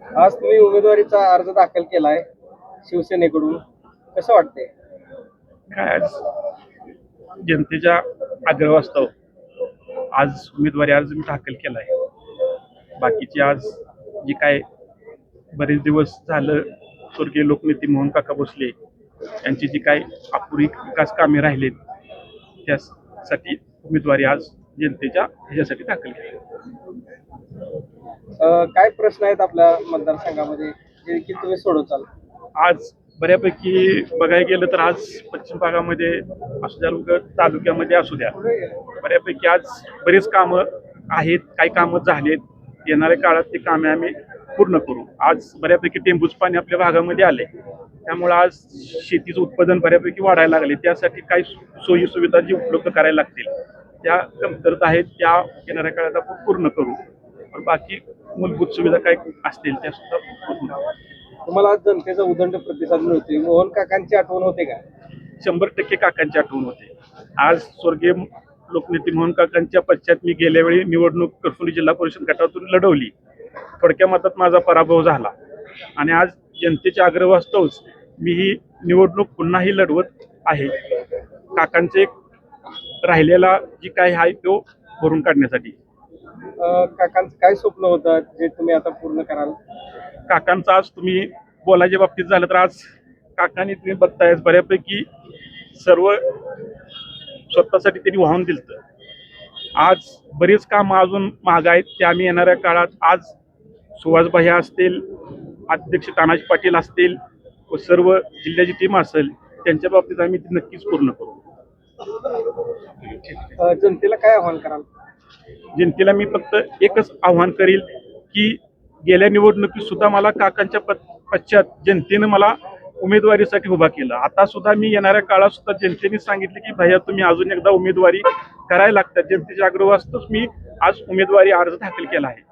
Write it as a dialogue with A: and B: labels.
A: आज तुम्ही उमेदवारीचा अर्ज दाखल केलाय शिवसेनेकडून, कसं वाटतंय?
B: काय आज जनतेच्या आग्रहास्तव आज उमेदवारी अर्ज मी दाखल केला आहे. बाकीची आज जी काय बरेच दिवस झालं स्वर्गीय लोकनेते मोहन काका भोसले यांची जी काय अपुरी विकास कामे राहिलेत त्यासाठी उमेदवारी आज जनतेच्या ह्याच्यासाठी दाखल केली.
A: काय प्रश्न आहेत आपल्या मतदारसंघामध्ये जे की तुम्ही सोडवचाल?
B: आज बऱ्यापैकी बघायला गेलं तर आज पश्चिम भागामध्ये असू द्या तालुक्यामध्ये असू द्या बऱ्यापैकी आज बरेच कामं आहेत, काही कामं झालेत. येणाऱ्या काळात ते कामे आम्ही पूर्ण करू. आज बऱ्यापैकी टेंबूच पाणी आपल्या भागामध्ये आले, त्यामुळे आज शेतीचं उत्पादन बऱ्यापैकी वाढायला लागले. त्यासाठी काही सोयी सुविधा जी उपलब्ध करायला लागतील त्या कमतरता आहेत, त्या येणाऱ्या काळात आपण पूर्ण करू. पण बाकी मूलभूत सुविधा काय असतील त्या सुद्धा पूर्ण.
A: तुम्हाला आज जनतेचा उदंड प्रतिसाद मिळतोय, मोहन काकांची आठवण होते का?
B: 100% काकांची आठवण होते. आज स्वर्गीय लोकनेते मोहन काकांच्या पश्चात मी गेल्या वेळी निवडणूक करसुली जिल्हा परिषद गटातून लढवली. थोडक्या मतात माझा पराभव झाला आणि आज जनतेच्या आग्रहास्तवच मी ही निवडणूक पुन्हाही लढवत आहे. काकांचे राहिलेला जी काय आहे तो भरून काढण्यासाठी.
A: काकांचं काय स्वप्न होतं जे तुम्ही आता पूर्ण कराल?
B: काकांचा आज तुम्ही बोलायच्या बाबतीत झालं तर आज काकांनी तुम्ही बघताय बऱ्यापैकी सर्व स्वतःसाठी त्यांनी वाहून दिलं. आज बरीच कामं अजून महाग आहेत, ते आम्ही येणाऱ्या काळात आज सुहास भैया असतील, अध्यक्ष तानाजी पाटील असतील व सर्व जिल्ह्याची टीम असेल त्यांच्या बाबतीत आम्ही ती नक्कीच पूर्ण करू.
A: जनतेला काय आव्हान कराल?
B: जनतेला मी फक्त एकच आव्हान करील की गेल्या निवडणुकीत सुद्धा मला काकांच्या पश्चात जनतेनं मला उमेदवारीसाठी उभा केलं. आता सुद्धा मी येणाऱ्या काळात सुद्धा जनतेने सांगितले की भैया तुम्ही अजून एकदा उमेदवारी करायला लागतात. जनतेच्या आग्रहास्तव मी आज उमेदवारी अर्ज दाखल केला आहे.